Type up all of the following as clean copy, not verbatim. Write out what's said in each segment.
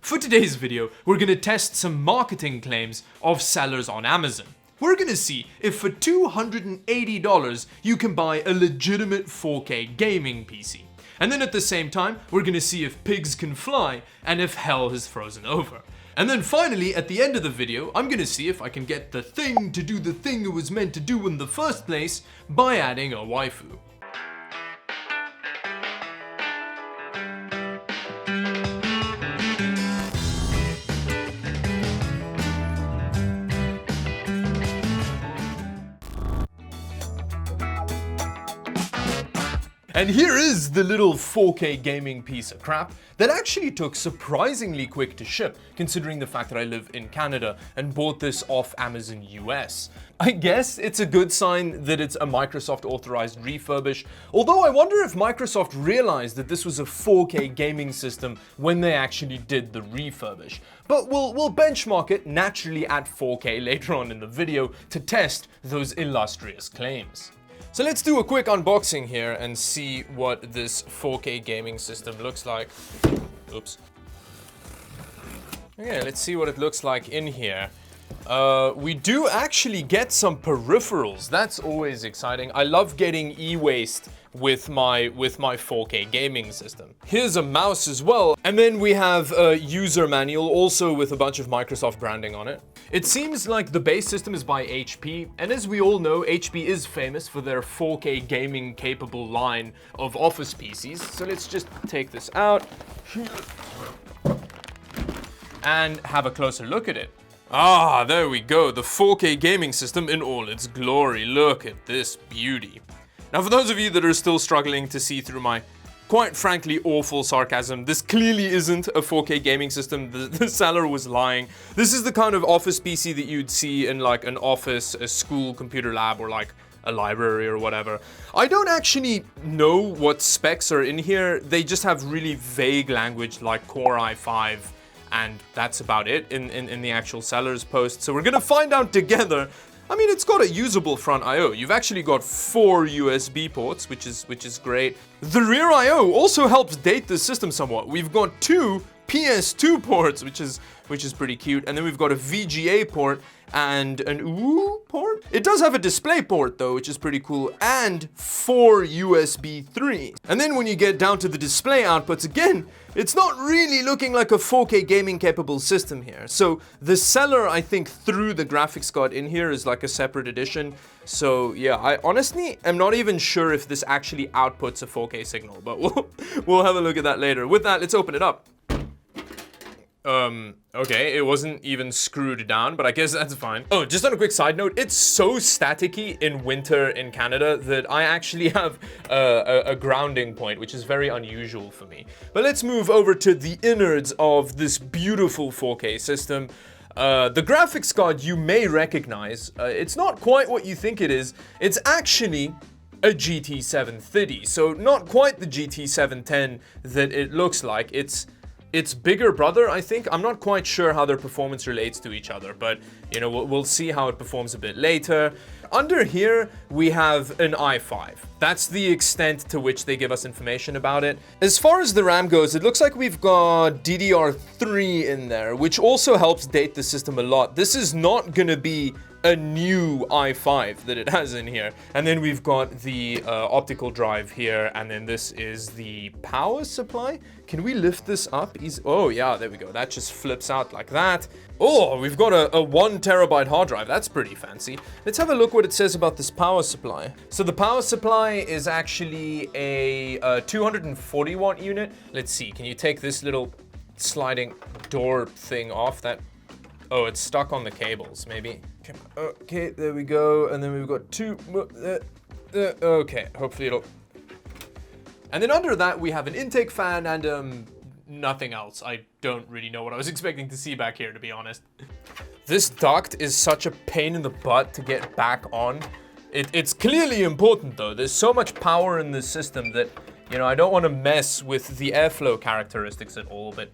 For today's video, we're gonna test some marketing claims of sellers on Amazon. We're gonna see if for $280 you can buy a legitimate 4K gaming PC. And then at the same time, we're gonna see if pigs can fly and if hell has frozen over. And then finally, at the end of the video, I'm gonna see if I can get the thing to do the thing it was meant to do in the first place by adding a waifu. And here is the little 4K gaming piece of crap that actually took surprisingly quick to ship, considering the fact that I live in Canada and bought this off Amazon US. I guess it's a good sign that it's a Microsoft authorized refurbish, although I wonder if Microsoft realized that this was a 4K gaming system when they actually did the refurbish. But we'll benchmark it naturally at 4K later on in the video to test those illustrious claims. So let's do a quick unboxing here and see what this 4K gaming system looks like. Oops. Okay, let's see what it looks like in here. We do actually get some peripherals. That's always exciting. I love getting e-waste with my 4K gaming system. Here's a mouse as well. And then we have a user manual also with a bunch of Microsoft branding on it. It seems like the base system is by HP, and as we all know, HP is famous for their 4K gaming capable line of office PCs. So let's just take this out and have a closer look at it. Ah, there we go, the 4K gaming system in all its glory. Look at this beauty. Now, for those of you that are still struggling to see through my quite frankly awful sarcasm, this clearly isn't a 4K gaming system. The seller was lying. This is the kind of office PC that you'd see in like an office, a school computer lab, or like a library or whatever. I don't actually know what specs are in here. They just have really vague language like Core i5, and that's about it in the actual seller's post. So we're gonna find out together. I mean, it's got a usable front I/O. You've actually got 4 USB ports, which is great. The rear I/O also helps date the system somewhat. We've got 2 PS2 ports, which is pretty cute, and then we've got a VGA port and an OO port. It does have a display port though, which is pretty cool, and 4 USB 3. And then when you get down to the display outputs, again, it's not really looking like a 4K gaming capable system here. So the seller, I think, threw the graphics card in here as like a separate edition. So yeah, I honestly am not even sure if this actually outputs a 4K signal, but we'll have a look at that later. With that, let's open it up. Okay, it wasn't even screwed down, but I guess that's fine. Oh, just on a quick side note, it's so staticky in winter in Canada that I actually have a grounding point, which is very unusual for me. But let's move over to the innards of this beautiful 4K system. The graphics card you may recognize. It's not quite what you think it is. It's actually a GT 730, so not quite the GT 710 that it looks like. It's bigger brother, I think. I'm not quite sure how their performance relates to each other, but you know, we'll see how it performs a bit later. Under here, we have an i5. That's the extent to which they give us information about it. As far as the RAM goes, it looks like we've got DDR3 in there, which also helps date the system a lot. This is not gonna be a new i5 that it has in here. And then we've got the optical drive here, and then this is the power supply. Can we lift this up? Oh yeah, there we go. That just flips out like that. Oh, we've got a 1 terabyte hard drive. That's pretty fancy. Let's have a look what it says about this power supply. So the power supply is actually a 240 watt unit. Let's see, can you take this little sliding door thing off? That, oh, it's stuck on the cables, maybe. Okay, there we go. And then we've got 2, okay, hopefully it'll. And then under that, we have an intake fan and nothing else. I don't really know what I was expecting to see back here, to be honest. This duct is such a pain in the butt to get back on. It's clearly important though. There's so much power in this system that, you know, I don't want to mess with the airflow characteristics at all, but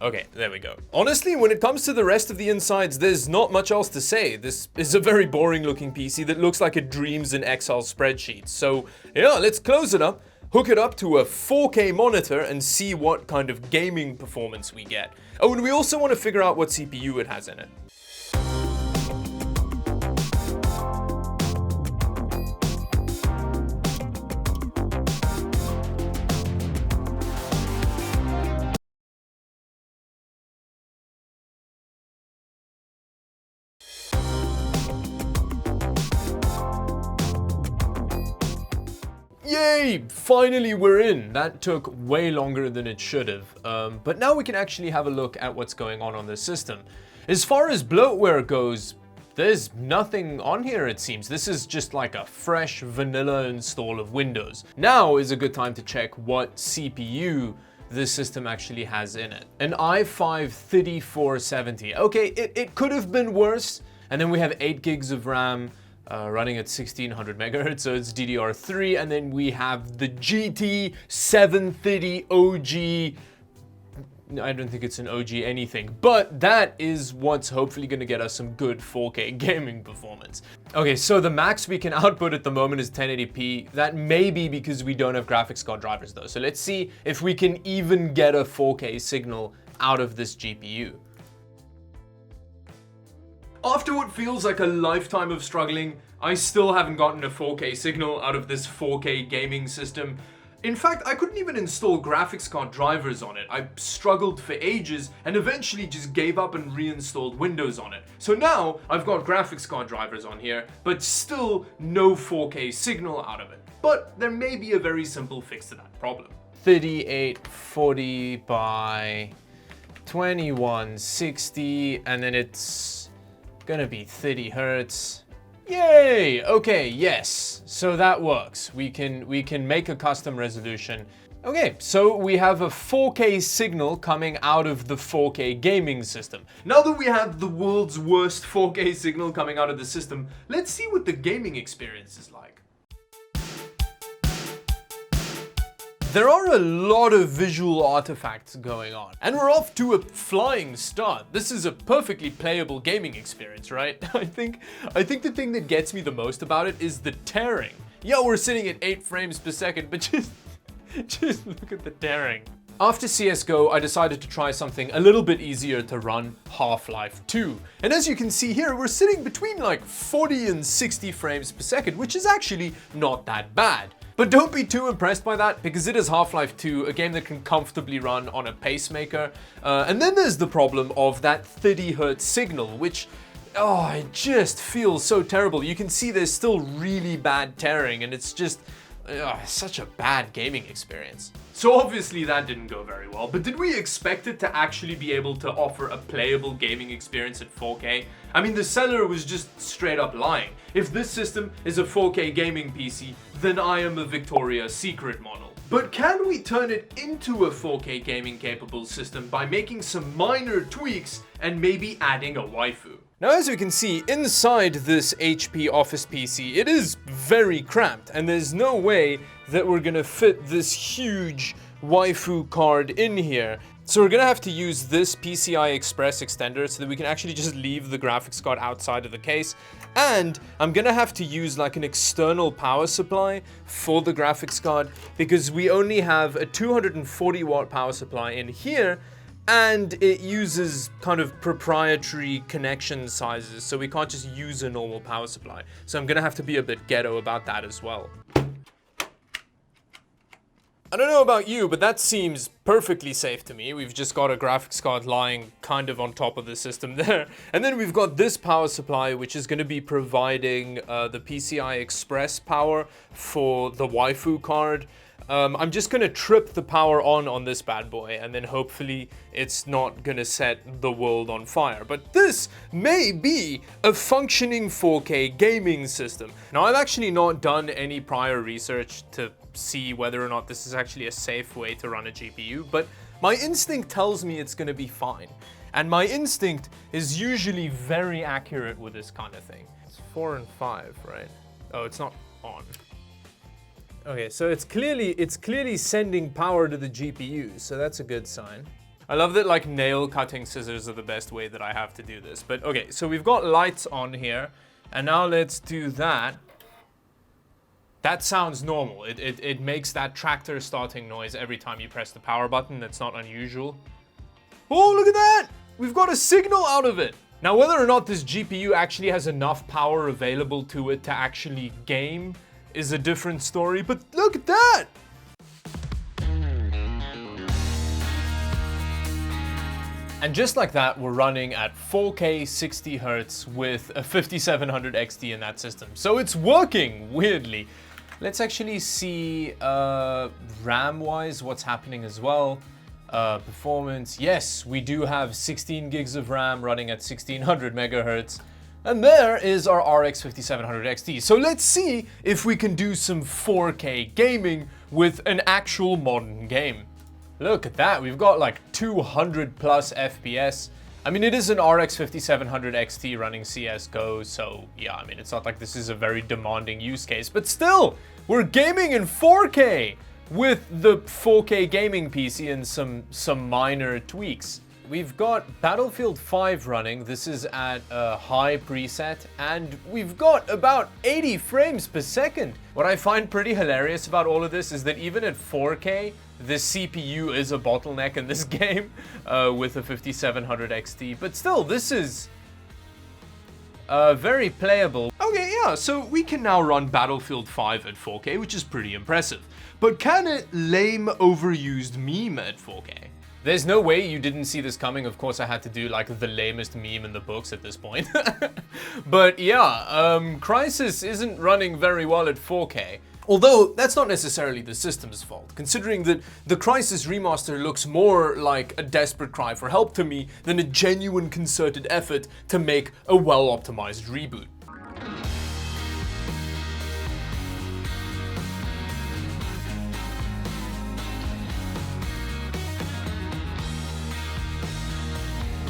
okay, there we go. Honestly, when it comes to the rest of the insides, there's not much else to say. This is a very boring looking PC that looks like it dreams in Excel spreadsheets. So yeah, let's close it up. hook it up to a 4K monitor and see what kind of gaming performance we get. Oh, and we also want to figure out what CPU it has in it. Yay! Finally we're in! That took way longer than it should have. But now we can actually have a look at what's going on this system. As far as bloatware goes, there's nothing on here it seems. This is just like a fresh vanilla install of Windows. Now is a good time to check what CPU this system actually has in it. An i5-3470. Okay, it could have been worse. And then we have 8 gigs of RAM. Running at 1600 megahertz, so it's DDR3, and then we have the GT 730 OG. I don't think it's an OG anything, but that is what's hopefully going to get us some good 4K gaming performance. Okay, so the max we can output at the moment is 1080p. That may be because we don't have graphics card drivers though, so let's see if we can even get a 4K signal out of this GPU. After what feels like a lifetime of struggling, I still haven't gotten a 4K signal out of this 4K gaming system. In fact, I couldn't even install graphics card drivers on it. I struggled for ages and eventually just gave up and reinstalled Windows on it. So now I've got graphics card drivers on here, but still no 4K signal out of it. But there may be a very simple fix to that problem. 3840 by 2160, and then it's gonna be 30 hertz. Yay! Okay, yes. So that works. We can make a custom resolution. Okay, so we have a 4K signal coming out of the 4K gaming system. Now that we have the world's worst 4K signal coming out of the system, let's see what the gaming experience is like. There are a lot of visual artifacts going on, and we're off to a flying start. This is a perfectly playable gaming experience, right? I think the thing that gets me the most about it is the tearing. Yeah, we're sitting at 8 frames per second, but just look at the tearing. After CSGO, I decided to try something a little bit easier to run, Half-Life 2. And as you can see here, we're sitting between like 40 and 60 frames per second, which is actually not that bad. But don't be too impressed by that, because it is Half-Life 2, a game that can comfortably run on a pacemaker. And then there's the problem of that 30 Hz signal, which, oh, it just feels so terrible. You can see there's still really bad tearing, and it's just such a bad gaming experience. So obviously that didn't go very well, but did we expect it to actually be able to offer a playable gaming experience at 4K? I mean, the seller was just straight up lying. If this system is a 4K gaming PC, then I am a Victoria's Secret model. But can we turn it into a 4K gaming capable system by making some minor tweaks and maybe adding a waifu? Now, as you can see, inside this HP Office PC, it is very cramped, and there's no way that we're gonna fit this huge waifu card in here. So we're gonna have to use this PCI Express extender so that we can actually just leave the graphics card outside of the case. And I'm gonna have to use like an external power supply for the graphics card, because we only have a 240 watt power supply in here, and it uses kind of proprietary connection sizes, so we can't just use a normal power supply. So I'm gonna have to be a bit ghetto about that as well. I don't know about you, but that seems perfectly safe to me. We've just got a graphics card lying kind of on top of the system there. And then we've got this power supply, which is going to be providing the PCI Express power for the waifu card. I'm just going to trip the power on this bad boy, and then hopefully it's not going to set the world on fire. But this may be a functioning 4K gaming system. Now, I've actually not done any prior research to see whether or not this is actually a safe way to run a GPU, but my instinct tells me it's going to be fine. And my instinct is usually very accurate with this kind of thing. It's 4 and 5, right? Oh, it's not on. Okay, so it's clearly sending power to the GPU, so that's a good sign. I love that like nail cutting scissors are the best way that I have to do this. But okay, so we've got lights on here, and now let's do that. That sounds normal. It makes that tractor starting noise every time you press the power button. That's not unusual. Oh, look at that! We've got a signal out of it. Now, whether or not this GPU actually has enough power available to it to actually game is a different story, but look at that! And just like that, we're running at 4K 60 Hz with a 5700 XT in that system. So it's working, weirdly. Let's actually see RAM-wise what's happening as well. Performance, yes, we do have 16 gigs of RAM running at 1600 megahertz. And there is our RX 5700 XT. So let's see if we can do some 4K gaming with an actual modern game. Look at that, we've got like 200 plus FPS. I mean, it is an RX 5700 XT running CSGO, so yeah, I mean, it's not like this is a very demanding use case, but still, we're gaming in 4K with the 4K gaming PC and some minor tweaks. We've got Battlefield 5 running. This is at a high preset, and we've got about 80 frames per second. What I find pretty hilarious about all of this is that even at 4K, the CPU is a bottleneck in this game with a 5700 XT, but still, this is very playable. Okay, yeah, so we can now run Battlefield 5 at 4K, which is pretty impressive. But can it lame overused meme at 4K? There's no way you didn't see this coming. Of course, I had to do like the lamest meme in the books at this point. But yeah, Crysis isn't running very well at 4K. Although, that's not necessarily the system's fault, considering that the Crysis remaster looks more like a desperate cry for help to me than a genuine concerted effort to make a well-optimized reboot.